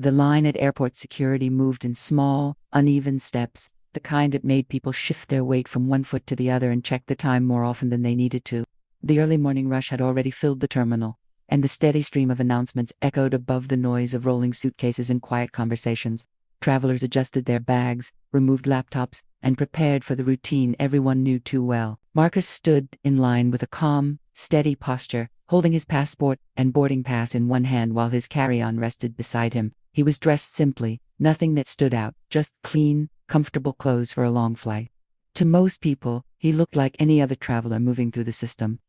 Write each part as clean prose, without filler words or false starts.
The line at airport security moved in small, uneven steps, the kind that made people shift their weight from one foot to the other and check the time more often than they needed to. The early morning rush had already filled the terminal, and the steady stream of announcements echoed above the noise of rolling suitcases and quiet conversations. Travelers adjusted their bags, removed laptops, and prepared for the routine everyone knew too well. Marcus stood in line with a calm, steady posture, holding his passport and boarding pass in one hand while his carry-on rested beside him. He was dressed simply, nothing that stood out, just clean, comfortable clothes for a long flight. To most people, he looked like any other traveler moving through the system.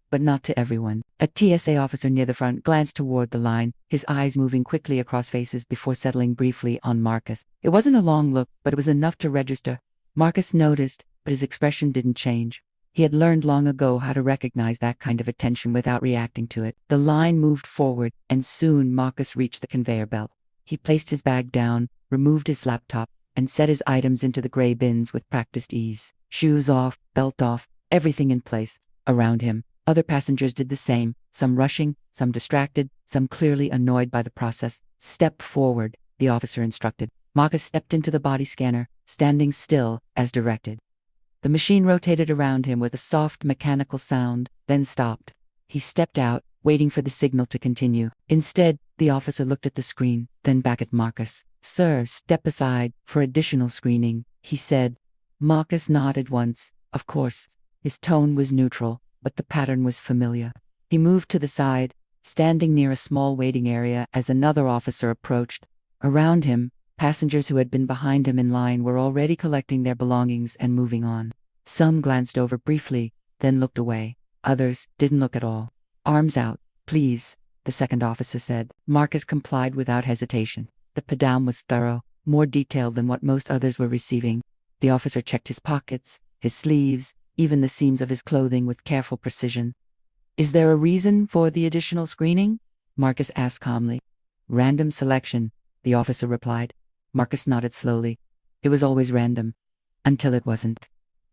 But not to everyone. A TSA officer near the front glanced toward the line, his eyes moving quickly across faces before settling briefly on Marcus. It wasn't a long look, but it was enough to register. Marcus noticed, but his expression didn't change. He had learned long ago how to recognize that kind of attention without reacting to it. The line moved forward, and soon Marcus reached the conveyor belt. He placed his bag down, removed his laptop, and set his items into the gray bins with practiced ease. Shoes off, belt off, everything in place. Around him, other passengers did the same, some rushing, some distracted, some clearly annoyed by the process. "Step forward," the officer instructed. Marcus stepped into the body scanner, standing still, as directed. The machine rotated around him with a soft mechanical sound, then stopped. He stepped out, waiting for the signal to continue. Instead, the officer looked at the screen, then back at Marcus. "Sir, step aside for additional screening," he said. Marcus nodded once. Of course. His tone was neutral, but the pattern was familiar. He moved to the side, standing near a small waiting area as another officer approached. Around him, passengers who had been behind him in line were already collecting their belongings and moving on. Some glanced over briefly, then looked away. Others didn't look at all. "Arms out, please," the second officer said. Marcus complied without hesitation. The padam was thorough, more detailed than what most others were receiving. The officer checked his pockets, his sleeves, even the seams of his clothing with careful precision. "Is there a reason for the additional screening?" Marcus asked calmly. "Random selection," the officer replied. Marcus nodded slowly. It was always random. Until it wasn't.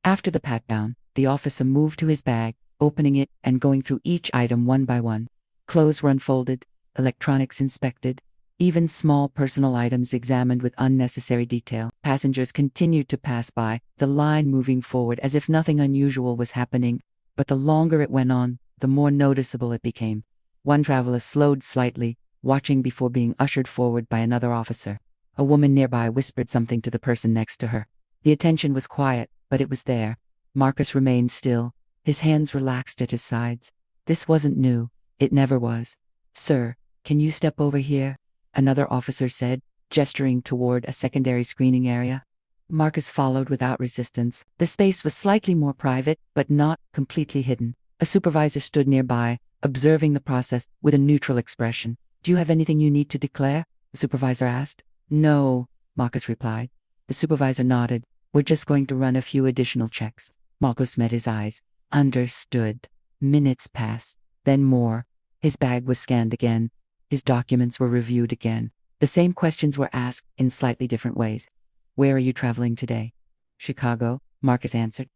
After the pat-down, the officer moved to his bag, opening it and going through each item one by one. Clothes were unfolded, electronics inspected, even small personal items examined with unnecessary detail. Passengers continued to pass by, the line moving forward as if nothing unusual was happening, but the longer it went on, the more noticeable it became. One traveler slowed slightly, watching before being ushered forward by another officer. A woman nearby whispered something to the person next to her. The attention was quiet, but it was there. Marcus remained still, his hands relaxed at his sides. This wasn't new. It never was. "Sir, can you step over here?" another officer said, gesturing toward a secondary screening area. Marcus followed without resistance. The space was slightly more private, but not completely hidden. A supervisor stood nearby, observing the process with a neutral expression. "Do you have anything you need to declare?" the supervisor asked. "No," Marcus replied. The supervisor nodded. "We're just going to run a few additional checks." Marcus met his eyes. Understood. Minutes passed, then more. His bag was scanned again. His documents were reviewed again. The same questions were asked in slightly different ways. "Where are you traveling today?" "Chicago," Marcus answered.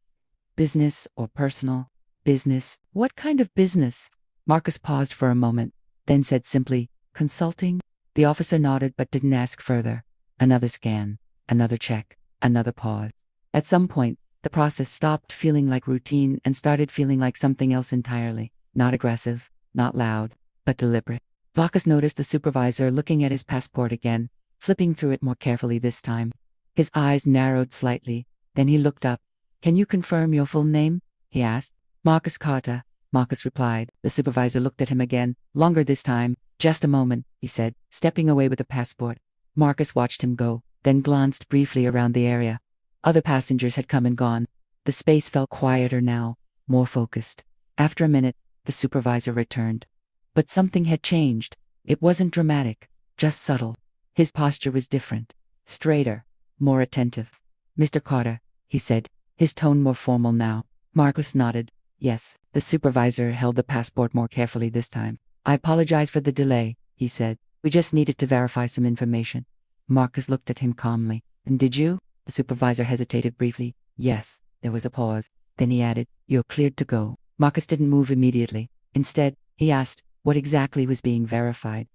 "Business or personal?" "Business." "What kind of business?" Marcus paused for a moment, then said simply, "Consulting?" The officer nodded but didn't ask further. Another scan, another check, another pause. At some point, the process stopped feeling like routine and started feeling like something else entirely. Not aggressive, not loud, but deliberate. Marcus noticed the supervisor looking at his passport again, flipping through it more carefully this time. His eyes narrowed slightly, then he looked up. "Can you confirm your full name?" he asked. "Marcus Carter," Marcus replied. The supervisor looked at him again, longer this time. "Just a moment," he said, stepping away with the passport. Marcus watched him go, then glanced briefly around the area. Other passengers had come and gone. The space felt quieter now, more focused. After a minute, the supervisor returned. But something had changed. It wasn't dramatic, just subtle. His posture was different, straighter, more attentive. "Mr. Carter," he said, his tone more formal now. Marcus nodded. "Yes." The supervisor held the passport more carefully this time. "I apologize for the delay," he said. "We just needed to verify some information." Marcus looked at him calmly. "And did you?" The supervisor hesitated briefly. "Yes." There was a pause. Then he added, "You're cleared to go." Marcus didn't move immediately. Instead, he asked, what exactly was being verified?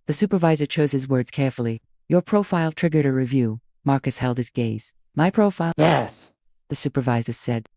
The supervisor chose his words carefully. Your profile triggered a review. Marcus held his gaze. My profile? Yes. The supervisor said.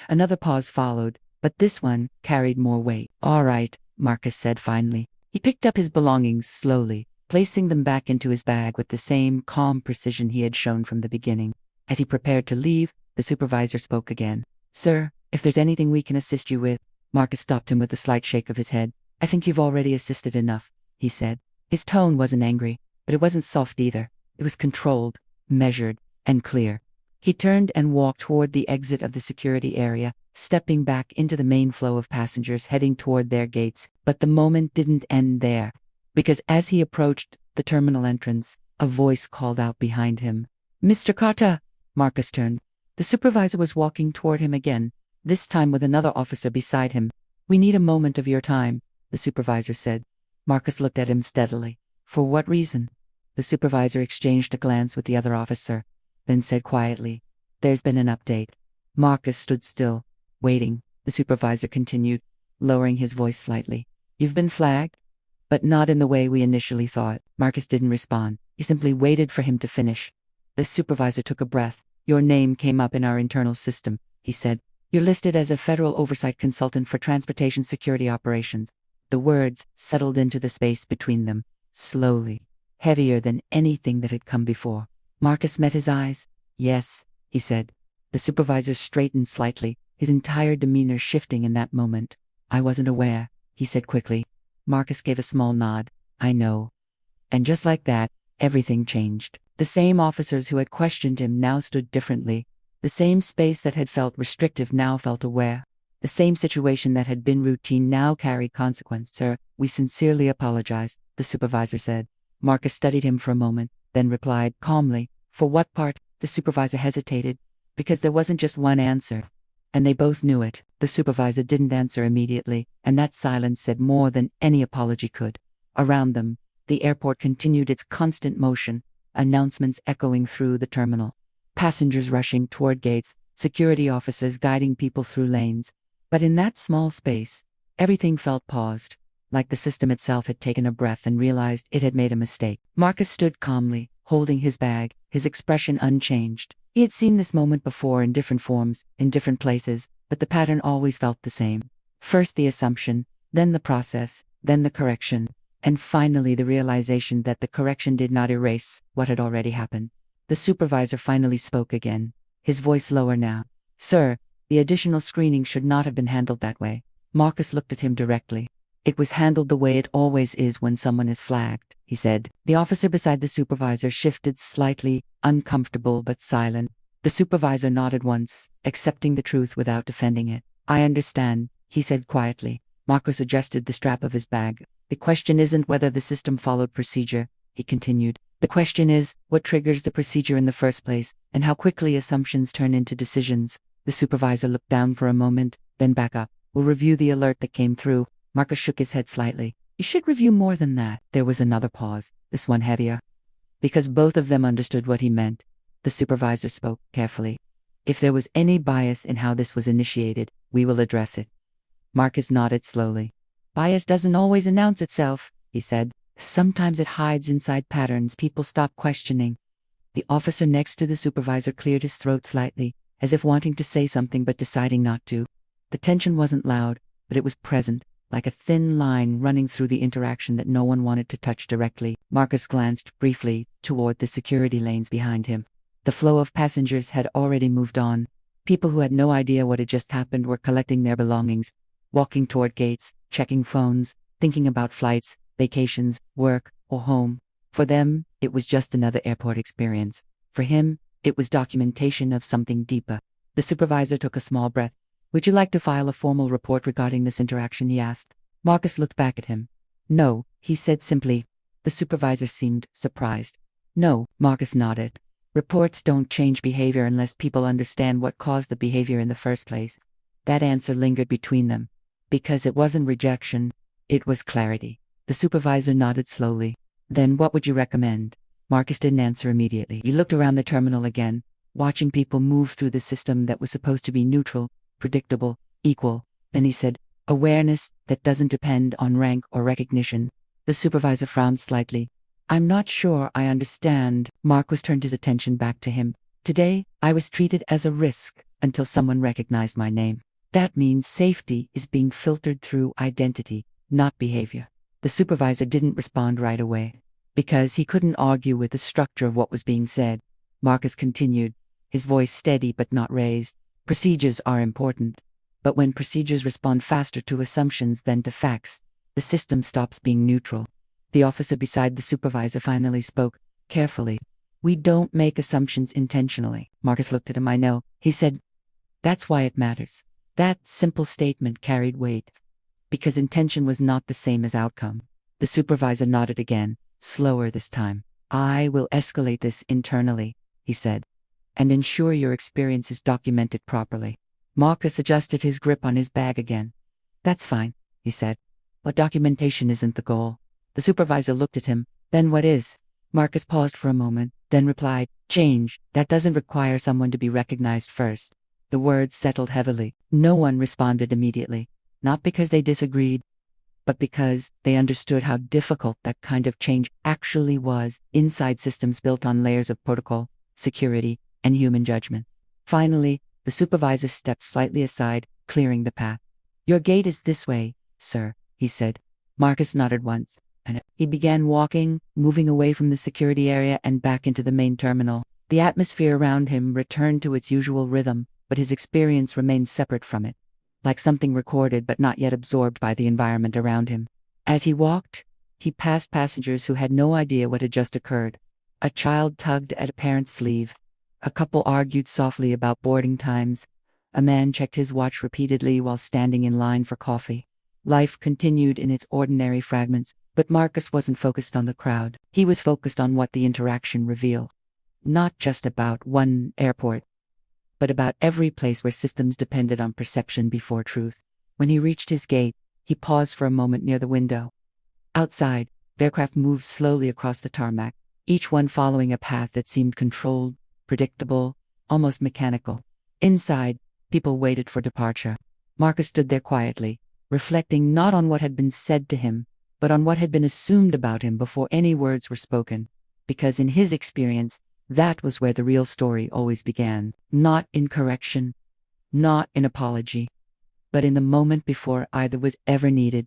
Another pause followed, but this one carried more weight. All right, Marcus said finally. He picked up his belongings slowly, placing them back into his bag with the same calm precision he had shown from the beginning. As he prepared to leave, the supervisor spoke again. Sir, if there's anything we can assist you with. Marcus stopped him with a slight shake of his head. I think you've already assisted enough, he said. His tone wasn't angry, but it wasn't soft either. It was controlled, measured, and clear. He turned and walked toward the exit of the security area, stepping back into the main flow of passengers heading toward their gates. But the moment didn't end there, because as he approached the terminal entrance, a voice called out behind him. Mr. Carter! Marcus turned. The supervisor was walking toward him again, this time with another officer beside him. We need a moment of your time, the supervisor said. Marcus looked at him steadily. For what reason? The supervisor exchanged a glance with the other officer, then said quietly, There's been an update. Marcus stood still, waiting. The supervisor continued, lowering his voice slightly. You've been flagged? But not in the way we initially thought. Marcus didn't respond. He simply waited for him to finish. The supervisor took a breath. Your name came up in our internal system, he said. You're listed as a federal oversight consultant for transportation security operations. The words settled into the space between them, slowly, heavier than anything that had come before. Marcus met his eyes. Yes, he said. The supervisor straightened slightly, his entire demeanor shifting in that moment. I wasn't aware, he said quickly. Marcus gave a small nod. I know. And just like that, everything changed. The same officers who had questioned him now stood differently. The same space that had felt restrictive now felt aware. The same situation that had been routine now carried consequence. Sir, we sincerely apologize, the supervisor said. Marcus studied him for a moment, then replied calmly. For what part? The supervisor hesitated. Because there wasn't just one answer. And they both knew it. The supervisor didn't answer immediately, and that silence said more than any apology could. Around them, the airport continued its constant motion, announcements echoing through the terminal. Passengers rushing toward gates, security officers guiding people through lanes. But in that small space, everything felt paused, like the system itself had taken a breath and realized it had made a mistake. Marcus stood calmly, holding his bag, his expression unchanged. He had seen this moment before in different forms, in different places, but the pattern always felt the same. First the assumption, then the process, then the correction, and finally the realization that the correction did not erase what had already happened. The supervisor finally spoke again, his voice lower now. Sir, the additional screening should not have been handled that way. Marcus looked at him directly. It was handled the way it always is when someone is flagged, he said. The officer beside the supervisor shifted slightly, uncomfortable but silent. The supervisor nodded once, accepting the truth without defending it. I understand, he said quietly. Marcus adjusted the strap of his bag. The question isn't whether the system followed procedure, he continued. The question is, what triggers the procedure in the first place, and how quickly assumptions turn into decisions. The supervisor looked down for a moment, then back up. We'll review the alert that came through. Marcus shook his head slightly. You should review more than that. There was another pause, this one heavier. Because both of them understood what he meant. The supervisor spoke carefully. If there was any bias in how this was initiated, we will address it. Marcus nodded slowly. Bias doesn't always announce itself, he said. Sometimes it hides inside patterns people stop questioning. The officer next to the supervisor cleared his throat slightly, as if wanting to say something but deciding not to. The tension wasn't loud, but it was present, like a thin line running through the interaction that no one wanted to touch directly. Marcus glanced briefly toward the security lanes behind him. The flow of passengers had already moved on. People who had no idea what had just happened were collecting their belongings, walking toward gates, checking phones, thinking about flights, vacations, work, or home. For them, it was just another airport experience. For him, it was documentation of something deeper. The supervisor took a small breath. Would you like to file a formal report regarding this interaction, he asked. Marcus looked back at him. No, he said simply. The supervisor seemed surprised. No, Marcus nodded. Reports don't change behavior unless people understand what caused the behavior in the first place. That answer lingered between them. Because it wasn't rejection, it was clarity. The supervisor nodded slowly. Then what would you recommend? Marcus didn't answer immediately. He looked around the terminal again, watching people move through the system that was supposed to be neutral, predictable, equal. Then he said, awareness that doesn't depend on rank or recognition. The supervisor frowned slightly. I'm not sure I understand. Marcus turned his attention back to him. Today, I was treated as a risk until someone recognized my name. That means safety is being filtered through identity, not behavior. The supervisor didn't respond right away, because he couldn't argue with the structure of what was being said. Marcus continued, his voice steady but not raised. Procedures are important, but when procedures respond faster to assumptions than to facts, the system stops being neutral. The officer beside the supervisor finally spoke, carefully. We don't make assumptions intentionally. Marcus looked at him. I know. He said, that's why it matters. That simple statement carried weight, because intention was not the same as outcome. The supervisor nodded again, slower this time. I will escalate this internally, he said, and ensure your experience is documented properly. Marcus adjusted his grip on his bag again. That's fine, he said, but documentation isn't the goal. The supervisor looked at him. Then what is? Marcus paused for a moment, then replied, change. That doesn't require someone to be recognized first. The words settled heavily. No one responded immediately, not because they disagreed, but because they understood how difficult that kind of change actually was inside systems built on layers of protocol, security, and human judgment. Finally, the supervisor stepped slightly aside, clearing the path. Your gate is this way, sir, he said. Marcus nodded once, and he began walking, moving away from the security area and back into the main terminal. The atmosphere around him returned to its usual rhythm, but his experience remained separate from it, like something recorded but not yet absorbed by the environment around him. As he walked, he passed passengers who had no idea what had just occurred. A child tugged at a parent's sleeve. A couple argued softly about boarding times. A man checked his watch repeatedly while standing in line for coffee. Life continued in its ordinary fragments, but Marcus wasn't focused on the crowd. He was focused on what the interaction revealed. Not just about one airport, but about every place where systems depended on perception before truth. When he reached his gate, he paused for a moment near the window. Outside, aircraft moved slowly across the tarmac, each one following a path that seemed controlled, predictable, almost mechanical. Inside, people waited for departure. Marcus stood there quietly, reflecting not on what had been said to him, but on what had been assumed about him before any words were spoken. Because in his experience, that was where the real story always began. Not in correction, not in apology, but in the moment before either was ever needed.